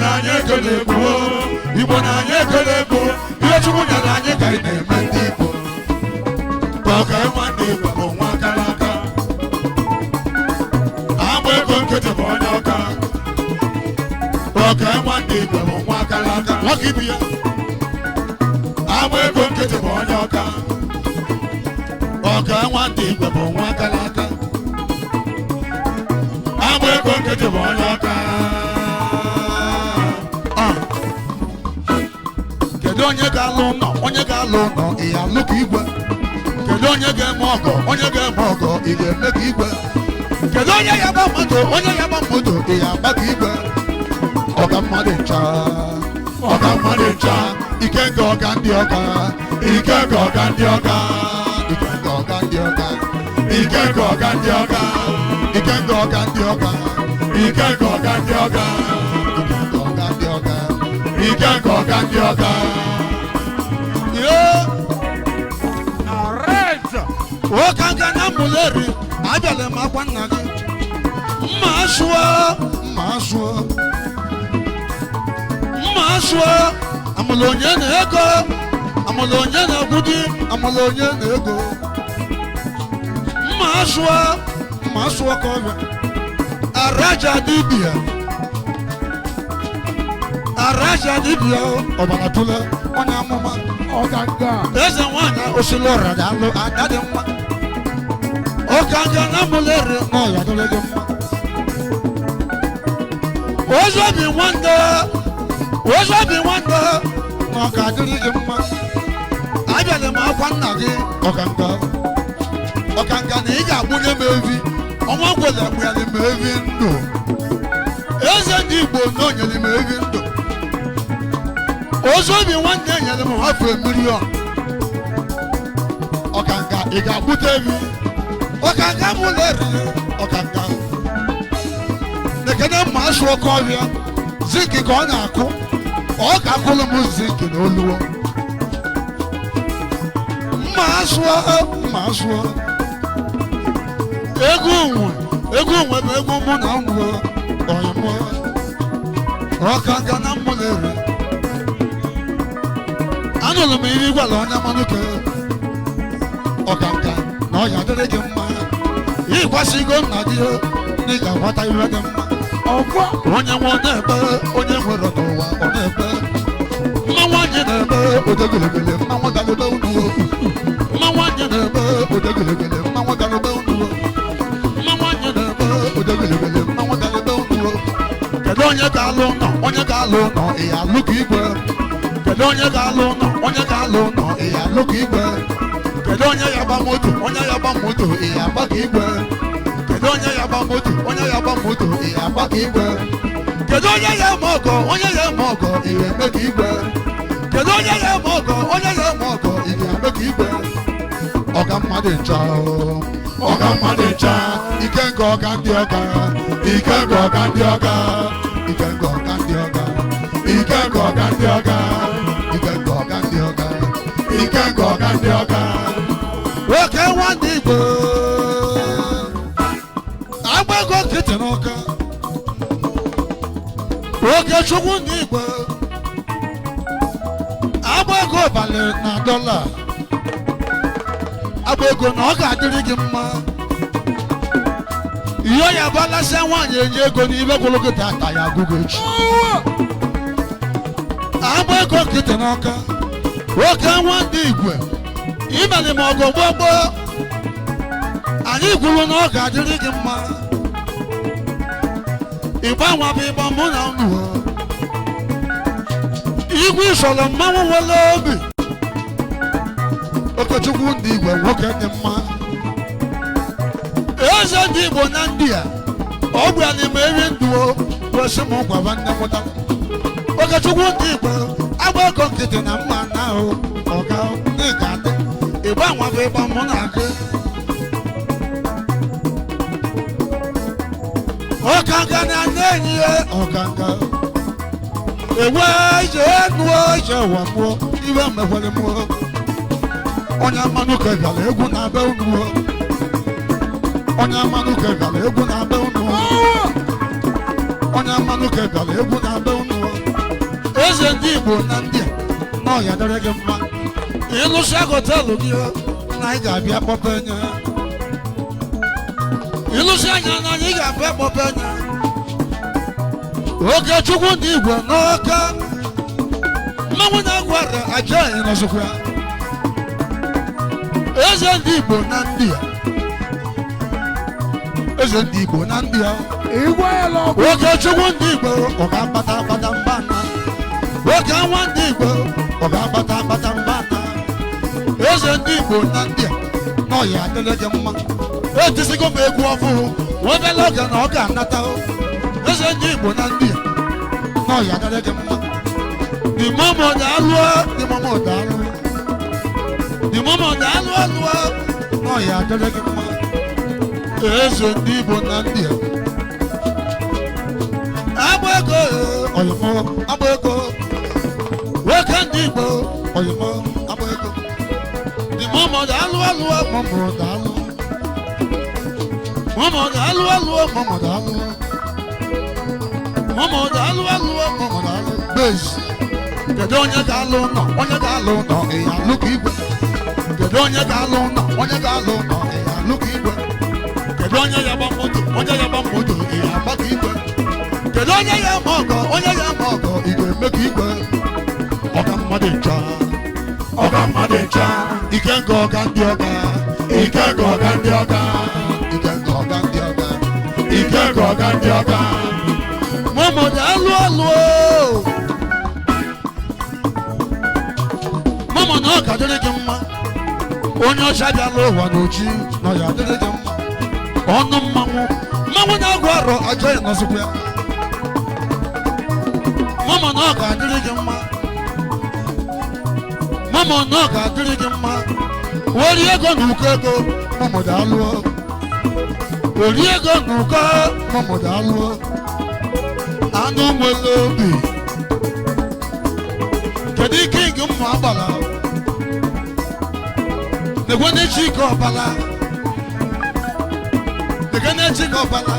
na-anye kelebo Igbo na-anye kelebo ihe Chukwu nyere anyị ka anyị na-eme ndị Igbo ọka nwanne Igbo bụ nwa akara aka agba ego nkịtị bụ onye ọka ọka nwanne Igbo bụ nwa akara aka nwoke ibi ya agba ego nkịtị bụ onye ọka ọka nwanne Igbo bụ nwa akara aka agba ego nkịtị bụ onye ọka kedu onye ga-alụ ụlọ onye ga-alụ ụlọ ị ga-alụ ka igwe kedu onye ga-eme ọgọ onye ga-eme ọgọ ị ga-eme ka igwe kedu onye ya gba moto onye ya gba moto ị ga-agba ka igwe ọga mmadụ ncha ike nke ọga ndị ọga ike nke ọga ndị ọga ike nke ọga ndị ọga ike nke ọga ndị ọga ike nke ọga ndị ọga ike nke ọga ndị ọga ike nke ọga ndị ọga nwoke aga na mmuleri abịala m akwa nna gị mma asụọ amụla onye na-ego amụla onye na-egwudi amụla onye na-ego mma asụọ ka ọbịa araja dibịa ọbara tụle onye amụma eze nwanyị osili ọra ga-alụ ada dị mma ụka nga na mụleri n'ọya dịrị gị mma ozobi nwanne na ọ ga-adịrị gị mma abịala m akwa nna gị ọkanga na ị ga-agbunye m evi ọnwa gwele agbụnyere m evi ndụ eze ndị Igbo na onyere m evi ndụ ozobi nwanne nyere m hafu milion ọkanga ị ga-agbute evi ọkanga mụleri ọkanga nekene mma asụ oke ọhịa zinki ka ọ na-akụ ọ ga-akụlụ m zinki na oluwo mma asụọ ego nwe bụ ego mụ na ụmụ ọyịmụ ọkanga na mụleri anụrụ m ihe gwara onye Amanuke ọkanga na ọ ya dịrị gị mma ịkwasịgo nna gị ị ga-agbata ihe dị mma onye nwe na-ebe onye nwere n'ụwa ọ na-ebe mma nwanyị na-ebe odegelegele mmanwụ galebe unuwo mma nwanyị na-ebe odegelegele mmanwụ galebe unuwo mma nwanyị na-ebe odegelegele mmanwụ galebe unuwo kedu onye ga-alụ ụlọ onye ga-alụ ụlọ ị ga-alụ ka igwe kedu onye ga-alụ ụlọ onye ga-alụ ụlọ ị ga-alụ ka igwe kedu onye ya gba moto onye ya gba moto ị ga-agba ka igwe kedu onye ya gba moto onye ya gba moto ị ga-agba ka igwe kedu onye ya eme ọgọ onye ya eme ọgọ ị ga-eme ka igwe kedu onye ya eme ọgọ onye ya eme ọgọ ị ga-eme ka igwe ọga mmadụ ncha ike nke ọga ndị ọga ike nke ọga ndị ọga ike nke ọga ndị ọga ike nke ọga ndị ọga ike nke ọga ndị ọga ike nke ọga ndị ọga nwoke nwanne Igbo agba ego nkịtị n'ọka nwoke Chukwu ndị Igbo agba ego ọbalị na dọla agba ego na ọ ga-adịrị gị mma ihe ya balasịa nwaanyị enye ego n'ime gwụlụgị tata ya agụgụ echi agba ego nkịtị n'ọka nwoke nwanne Igwe imeli m ọgụ gbogbo anyị gwuru na ọ ga-adịrị gị mma ịgbanwa bụ ịgba mụ na unu igwe isoro mmanwụ nwere obi Okechukwu ndị Igwe nwoke dị mma eze ndị Igbo na ndị a ọ bịa n'ime eri ndụ kwesị m gwaba nne mụta Okechukwu ndị Igwe agba ego nkịtị na mma na ahụ ọga ndị ga-adị ịgbanwa bụ ịgba mụ na gị ọkanga na-enye ya ọkanga ewe ije nuo ije wakpuo iwe mekwere mụọ onye Amanuke gara egwu na-abịa unu onye Amanuke gara egwu na-abịa unu onye Amanuke gara egwu na-abịa unu eze ndị Igbo na ndị a na ọya dịrị gị mma ịlụsịa họtelụ gị na anyị ga-abịa kpọpe enye ịlụsị anya na anyị ga-abịa kpọpe enye oge Chukwu ndị Igbo n'ọka mmanwụ na-agwara aja ịnọzikwa eze ndị Igbo na ndị a eze ndị Igbo na ndị a oge Chukwu ndị Igbo ọ ga-akpata akpata mbana oge nwa ndị Igbo ọ ga-akpata akpata mbana eze ndị Igbo na ndị a n'ọya adịrị gị mma etisigo m egwu ọfụrụ obere oge na ọ ga-anata eze ndị Igbo na ndị a n'ọya adịrị gị mma the mama daalụọ the mama daalụ the mama daalụ alụọ n'ọya adịrị gị mma eze ndị Igbo na ndị a agba ego oyimo agba ego nwoke ndị Igbo oyimo agba ego the mama daalụ alụọ mama daalụ mama daalụ alụọ mama daalụ mama daalụ alụọ mama daalụ base kedu onye ga-alụ ụlọ onye ga-alụ ụlọ ịya lụka igwe kedu onye ga-alụ ụlọ onye ga-alụ ụlọ ịya lụka igwe kedu onye ya gba moto onye ya gba moto ịya agbaka igwe kedu onye ya eme ọgọ onye ya eme ọgọ ị ga-eme ka igwe ọga mmadụ ncha ọga mmadụ ncha ike nga ọga ndị ọga ike nga ọga ndị ọga ike nga ọga ndị ọga ike nga ọga ndị ọga mọmọdụ alụ alụ mama na ọ ka dịrị gị mma onye ọcha bịala ụwa n'oji na ya dịrị gị mma ọnụ mmanwụ na-agụ arọ aja ya nọzikwa ya mama na ọ ga-adịrị gị mma mama na ọ ga-adịrị gị mma weri ego na ụkọ ego mama daalụọ weri ego na ụkọ mama daalụọ anụ nwere obi kedu ike gị mma agbara negwene chike ọbala negwene chike ọbala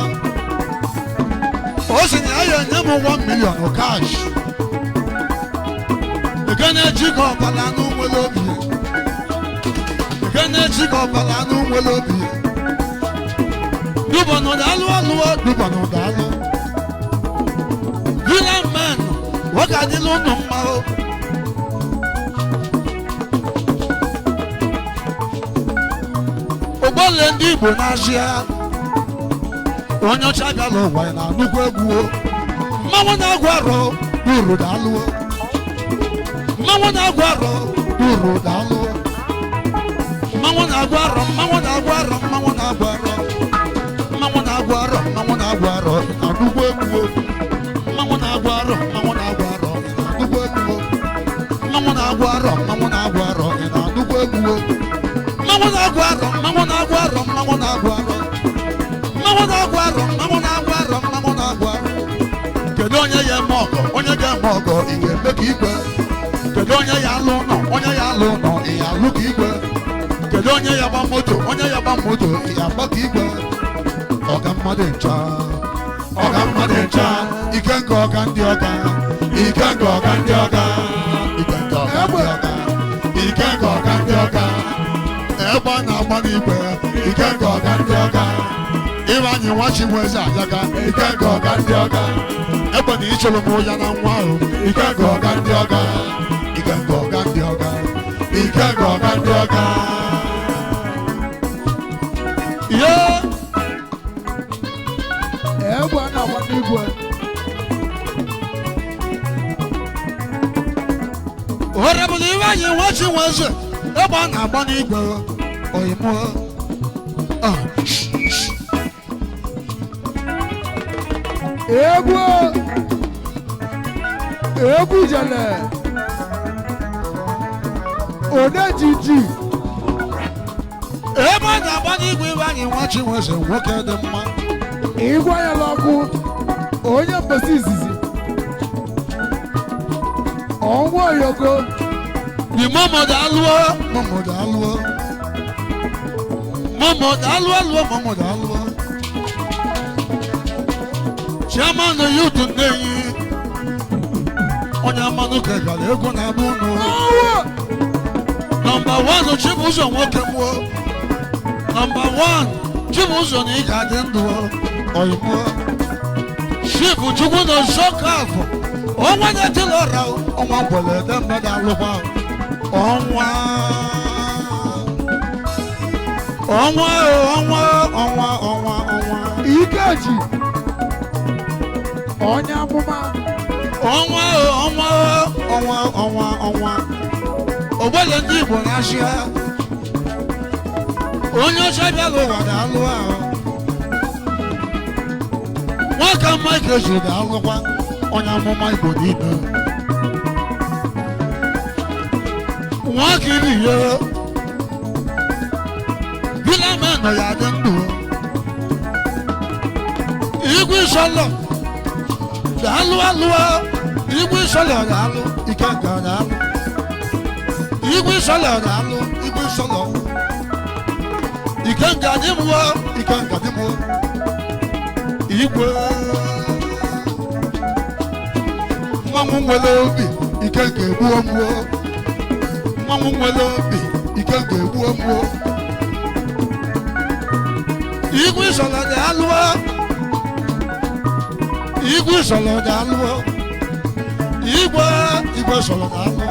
o si na ya enye m 1 million cash negwene chike ọbala n'ụmụlụ obi negwene chike ọbala n'ụmụlụ obi dubọnụ daalụ alụọ dubọnụ daalụ villain man nwoke adịla ụnụ mma ụgbọele ndị Igbo n'Azịa onye ọcha bịala ụwa ya na nnukwu egwu mmanwụ na-agwụ arọ uru daalụọ mmanwụ na-agwụ arọ uru daalụọ mmanwụ na-agwụ arọ mmanwụ na-agwụ arọ mmanwụ na-agwụ arọ mmanwụ na-agwụ arọ mmanwụ na-agwụ arọ na nnukwu egwu mmanwụ na-agwụ arọ mmanwụ na-agwụ arọ na nnukwu egwu mmanwụ na-agwụ arọ mmanwụ na-agwụ arọ na nnukwu egwu mmanwụ na-agwụ arọ mmanwụ na-agwụ arọ mmanwụ na-agwụ arọ mmanwụ na-agwụ arọ mmanwụ na-agwụ arọ mmanwụ na-agwụ arọ kedu onye ya eme ọgọ onye ga-eme ọgọ ị ga-eme ka igwe kedu onye ya alụ ụlọ onye ya alụ ụlọ ị ya alụ ka igwe kedu onye ya gba moto onye ya gba moto ị ya agba ka igwe ọga mmadụ ncha ọga mmadụ ncha ike nke ọga ndị ọga ike nke ọga ndị ọga ike nke ọga ndị ọga ike nke ọga ndị ọga egbe a na-agba n'igwe ike nke ọga ndị ọga ịwa anyị nwa Chibuzor Ayaga ike nke ọga ndị ọga egbe na ịchụrụ m ya na nwa ahụ ike nke ọga ndị ọga ike nke ọga ndị ọga ike nke ọga ndị ọga ihe egbe a na-agba n'igwe orebụla iwe anyị nwa Chibuzor egbe a na-agba n'igwe oyimo egwu jele onejiji ebe a na-agba n'igwe iwe anyị nwa Chibuzor nwoke dị mma ịgwa ya n'ọkụ onye mbosi izizi ọnwa oyoko ni mọmọdụ alụọ mọmọdụ alụọ mọmọdụ alụọ alụọ mọmọdụ alụọ chairman youth nneyi onye ama Amanuke gara egwu na abụnụ. Number 1 Chibuzor nwoke mụọ. Number 1 Chibuzor na ị ga-adị ndụ ọyịmụọ. Chifu Chukwu na Nsọka afọ. Ọnwa na-etila ọra ọnwa gwere ede mmadụ alụkwa ọnwa. Ọnwa. Ikeji. Onye amụma. Ọnwa. Ogbele ndị Igbo na-achịa. Onye ọcha bịara ụwa ga-alụ ahụ. Nwaka Michael ji ga-alụkwa onye amụma Igbo niile. Nwaka iri ya. Bilamen nọ ya dị ndụ. Igwe Sọlọ ga-alụ. Igwe Sọlọ ga-alụ. Ikenga ga-alụ. Igwe Sọlọ ga-alụ. Igwe Sọlọ. Ikenga dị mụọ. Igwe. Mmanwụ nwere obi. Ikenga egbuo mụọ. Mmanwụ nwere obi. Ikenga egbuo mụọ. Igwe Sọlọ ga-alụ. Igwe Sọlọ ga-alụ. Igwe Sọlọ ga-alụ.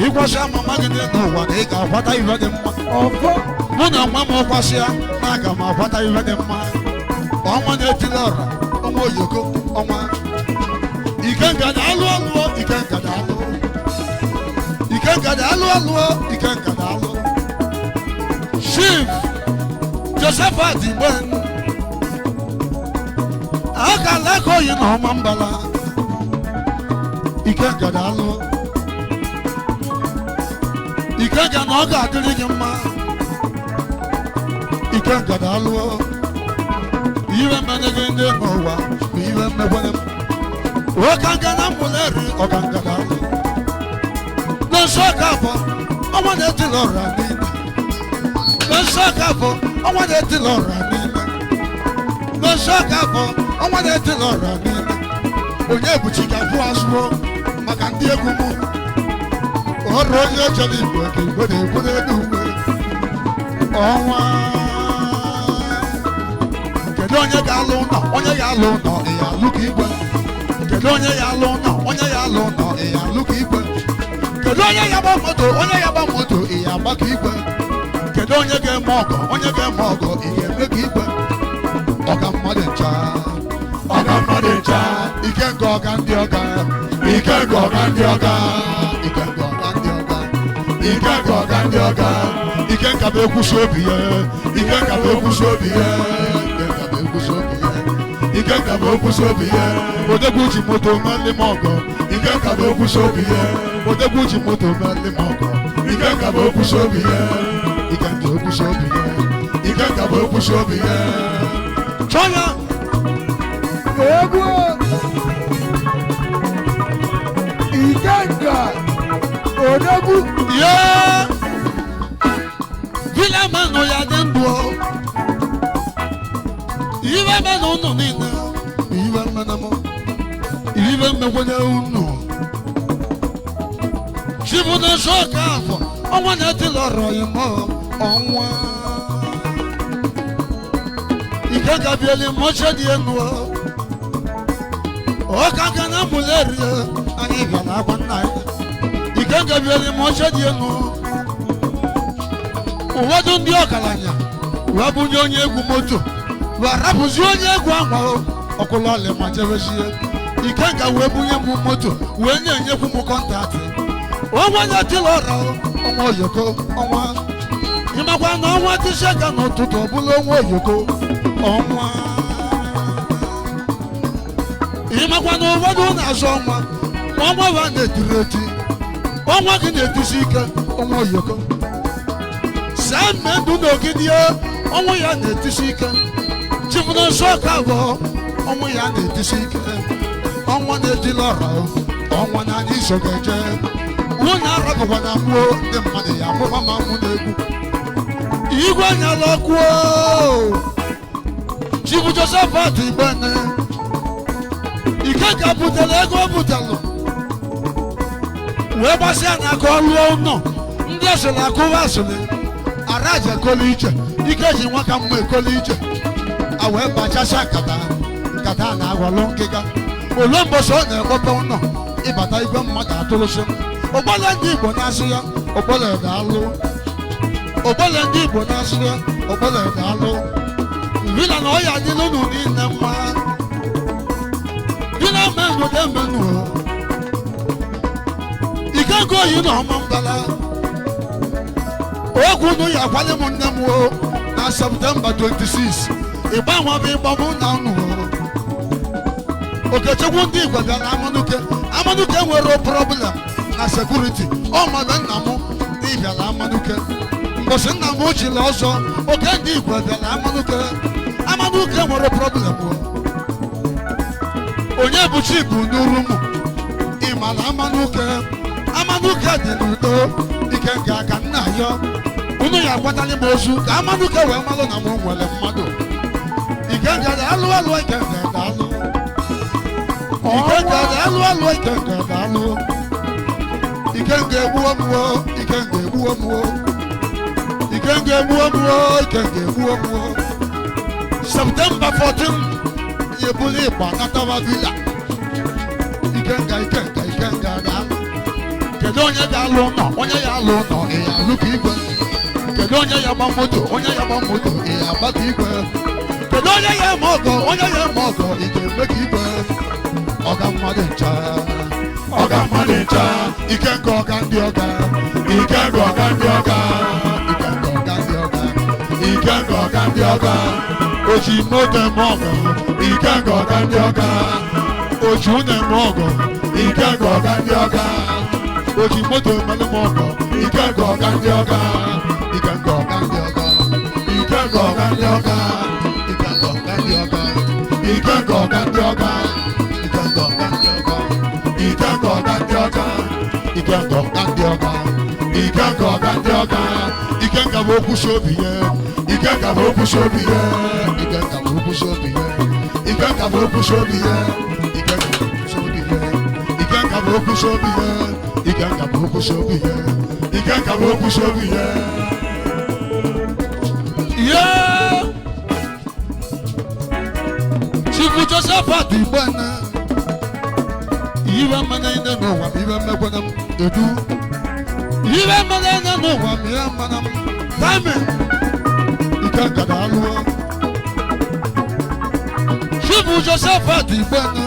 Ịkwasị amama gị n'ụwa na ị ga-akwata ihe dị mma. Mụ na nwa m kwasịa na aga m akwata ihe dị mma. Ọnwa na-etili ọra, ọnwa oyoko, ọnwa. Ikenga na-alụ. Ikenga na-alụ. Chief Josephat Igben. Aka laka oyi na ọma mbala. Ikenga na-alụ. Ikenga na ọ ga-adịrị gị mma. Ikenga na-alụ. Iwe mmene gị ndị n'ụwa bụ iwe mmekwere m. Okanga na mbuleri ọkanga na-alụ. N'Nsọka afọ ọnwa na-etili ọra niile. N'Nsọka afọ ọnwa na-etili ọra niile. N'Nsọka afọ ọnwa na-etili ọra niile. Onye buchi ga-abụ azụọ maka ndị egwu m. Ọrụ onye chọrọ Igbo ka Igbo na-ekwu n'elu uwe. Ọnwa. Kedu onye ga-alụ ụlọ? Onye ga-alụ ụlọ ị ga-alụ ka Igwe. Kedu onye ga-alụ ụlọ? Onye ga-alụ ụlọ ị ga-alụ ka Igwe. Kedu onye ga-agba moto? Onye ga-agba moto ị ga-agba ka Igwe. Kedu onye ga-eme ọgọ? Onye ga-eme ọgọ ị ga-eme ka Igwe. Ọga mmadụ ncha. Ikenga ọga ndị ọga. Ikenga ọga ndị ọga. Ikenga bụ ekwusi obi ya. Ikenga bụ ekwusi obi ya. Odegwu ji moto meli m ọgọ. Ikenga bụ ekwusi obi ya. Odegwu ji moto meli m ọgọ. Ikenga bụ ekwusi obi ya. Ikenga bụ ekwusi obi ya. Chọya. Egwu. Ikenga. Odegwu. Yeah. Bilamen nọ ya dị ndụ. Iwe mene unu niile. Iwe mmekwenye unu. Chifu na Nsọka afọ ọnwa na-etili ọra ime ọnwa. Ikenga bieli mọche dị enu. Ọkanga na mbuleri anyị bịara akwa nna ya. Ikenga bieli mọche dị enu. Ụfọdụ ndị ọgaranya wee bunye onye egwu moto wee rapụzi onye egwu ahụ ọkụlọlị ma jebezie. Ikenga wee bunye m moto wee na-enyekwu m kọntaktị. Ọnwa na-etili ọra ọnwa oyoko ọnwa. Ịmakwa na ọnwa tịshega n'ụtụtụ ọbụla ọnwa oyoko ọnwa. Ịmakwa na ụfọdụ na-azọ ọnwa ma ọnwa ha na-etiri eti. Ọnwa gị na-etisi ike ọnwa oyoko. Saa mme ndụ n'ogidi ọnwụ ya na-etisi ike. Chifu na Nsọka abụọ ọnwụ ya na-etisi ike. Ọnwa na-etili ọra ọnwa na anyị so ga-eje. Nwunye arapụkwa na mmụọ ndị mmadụ ya amụma ma mụ na-egwu. Igwe nyala ọkụ. Chifu Josephat Igben ike ka butere ego butelụ wee gbasịa na aka ọlụọ ụnọ ndị asịrị akụwa asịrị araja ekolu iche ike ji nwa ka mma ekolu iche a wee bachasịa nkata na agwalụ nkịga olu mbọsị ọ na-ekpope ụnọ ịbata igwe mmadụ atụrụsị ụgbọle ndị Igbo na-asị ya ụgbọle daalụ ụgbọle ndị Igbo na-asị ya ụgbọle daalụ vila na ọya adịla unu niile mma vila menụ dị menụ ike nke oyi na ọma mbala okwu unu ya akwali m nne m na Septemba 26 ịgbanwe bụ ịgba mụ na unu Okechukwu ndị Igbo bịara Amanuke nwere problem na sekuriti ọ mmadụ nna m n'ịbịara Amanuke mbọsị nna m ochili ọzọ oke ndị Igbo bịara Amanuke nwere problem onye bụ chi bụ n'uru m ịmara Amanuke dị n'udo ike nke aka nna ya unu ya agwatali m ozu ka Amanuke wee malụ na m nwere mmadụ ike nke alụ ike nke alụ ike nke alụ ike nke alụ ike nke egbuo mụọ ike nke egbuo mụọ ike nke egbuo mụọ ike nke egbuo mụọ Septemba 14 yebuli ịgba natawa villa ike nga ga-alụ kedu onye ga-alụ ụlọ onye ya alụ ụlọ ị ya alụ ka igwe kedu onye ya gba moto ị ya agba ka igwe kedu onye ya eme ọgọ ị ga-eme ka igwe ọga mmadụ ncha ike nke ọga ndị ọga ike nke ọga ndị ọga ike nke ọga ndị ọga oji moto eme ọgọ ike nke ọga ndị ọga oji ụnọ eme ọgọ ike nke ọga ndị ọga oji moto eme ọgọ ike nke ọga ndị ọga ike nke ọga ndị ọga ike nke ọga ndị ọga ike nke ọga ndị ọga ike nke ọga ndị ọga ike nke ọga ndị ọga ike nke ọga ndị ọga ike nke ọga ndị ọga ike nke ọga ndị ọga ike nke bụ okwu si obi ya ike nke bụ okwu si obi ya ike nke bụ okwu si obi ya ike nke bụ okwu si obi ya ike nke bụ okwu si obi ya ike nke bụ okwu si obi ya ike nke bụ okwu si obi ya ike nke bụ okwu si obi ya Chifu Josephat Igbana iwe mmanya ine n'ụwa m iwe mmekwana m edu iwe mmanya ine n'ụwa m iwe mmanya m tami ike nkada alụọ Chifu Josephat Igbana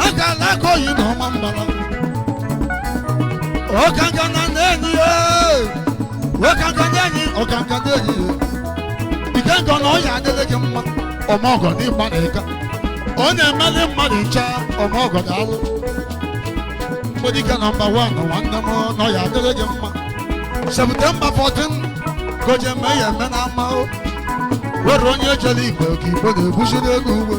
aka alaka oyi na ọma mbara ọkanka na na-enyi ọkanka na-enyi ike nke na ọya adịghị gị mma ọmọgọ n'ịgba na ịga ọ na-emeli mmadụ ncha ọmọgọ daalụ mgbedike nọmba 1 nwanne m n'ọya adịghị gị mma Septemba 14 goje mee ya eme na ama were onye ejela Igbo ka Igbo na-ebusiri ego uwe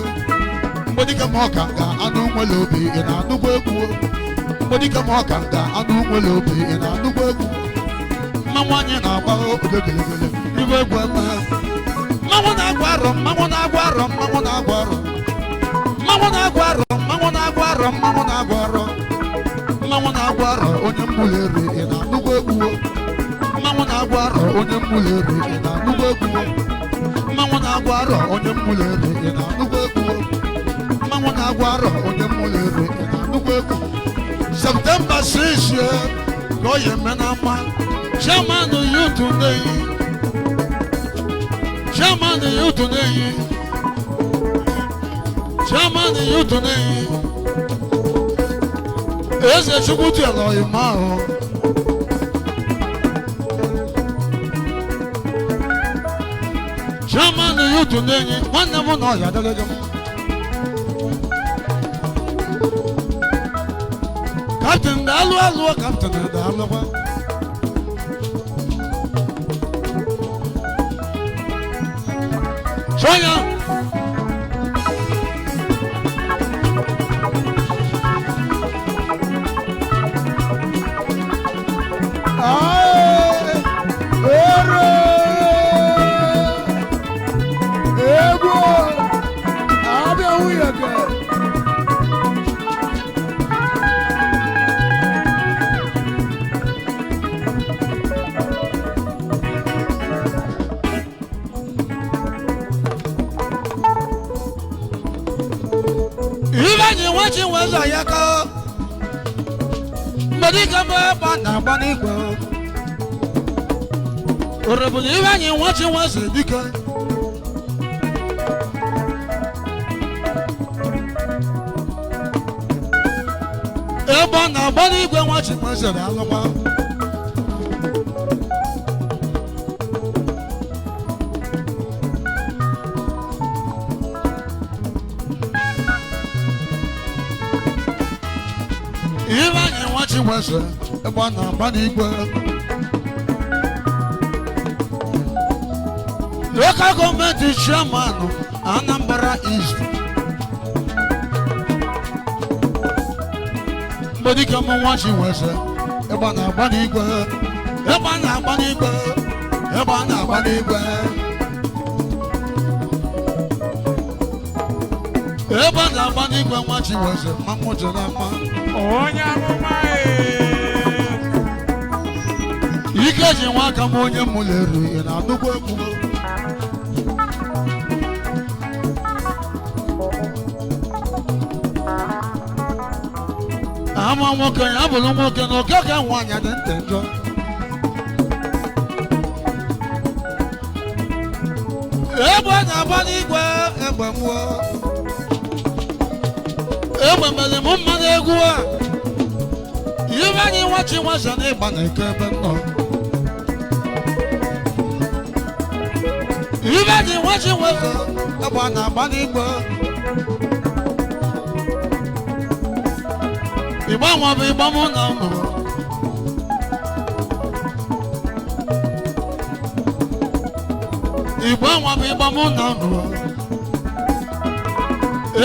mgbedike ma ọka nga anụ nwere obi ị na-anụgwa egwu mgbedike ma ọka nga anụ nwere obi ị na-anụgwa egwu mmanwụ anyị na-agba ogegelegele ibe egwu eme mmanwụ na-agụ arọ mmanwụ na-agụ arọ mmanwụ na-agụ arọ mmanwụ na-agụ arọ mmanwụ na-agụ arọ mmanwụ na-agụ arọ mmanwụ na-agụ arọ onye mmụlere ị na-anụgwa egwu mmanwụ na-agụ arọ onye mmụlere ị na-anụgwa egwu mmanwụ na-agụ arọ onye mmụlere ị na-anụgwa egwu mmanwụ na-agụ arọ onye mmụlere ị na-anụgwa egwu Septemba 6 ka ọ ya eme na mma Chairman youth neyi Chairman youth neyi Chairman youth neyi Eze Chukwu ti elo ima o Chairman youth neyi nwanne m na ya dele m Captain dalu Captain dalu Sonia Ego abia uya ke Ivanyi wachi weza yaka Medika baba na banigwe Orebuli Ivanyi wachi weza dika Eba na banigwe wachi weza alama Ivanyi wachi weza eba na banigwe Local government chairman Anambra East Medika wachi weza eba na banigwe eba na banigwe eba na banigwe eba na banigwe wachi weza mamoja na ma Onyeoma Ikeji nwaka m onye muleru ina anugbo egwu ama nwoke ya bụrụ nwoke na okeke nwanyị dị ntị njọ egbe na-agba n'igwe egbe mmụọ egbe mere m mma n'egwu a Ivanyi wachi weza na ịgba na-eke ebe nnọ Ivanyi wachi weza egbe na-agba n'igwe Igba nwa bụ igba mụ na ụnụ Igba nwa bụ igba mụ na ụnụ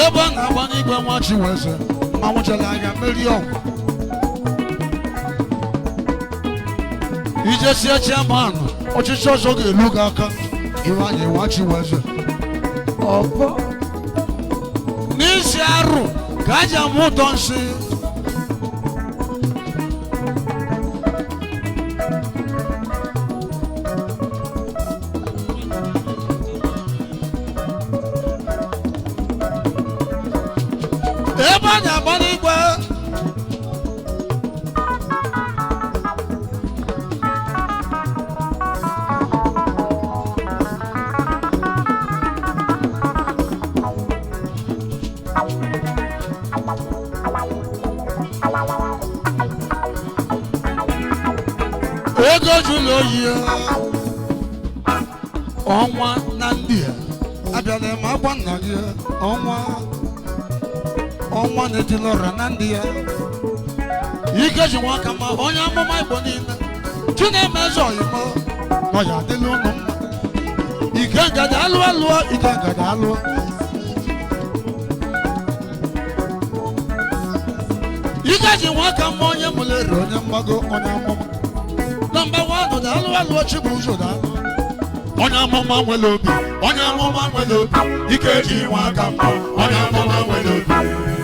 ebe a na-agba n'igwe wachi weza ma nwụchara anya mmeri ọgwụ Ijesie chairman ọchịchị ọzọ ga-elu gị aka Ivanyi wachi weza ọgbọ n'isi arụ ka a ji amụ ụtọ nsị ebe a na-agba n'igwe ego jụlụ oyi ọnwa na ndị a abịala m agwa nna gị ọnwa na-etili ọra na ndị ya Ikeji nwaka ma onye amụma Igbo niile Chinemeze oyimo nọ ya adịla ụnụ mma ike ngada alụọ alụọ ike ngada alụọ Ikeji nwaka ma onye mụlere onye mgbago onye amụma Nọmba 1 da alụọ alụọ Chibuzor da onye amụma nwere obi onye amụma nwere obi Ikeji nwaka ma onye amụma nwere obi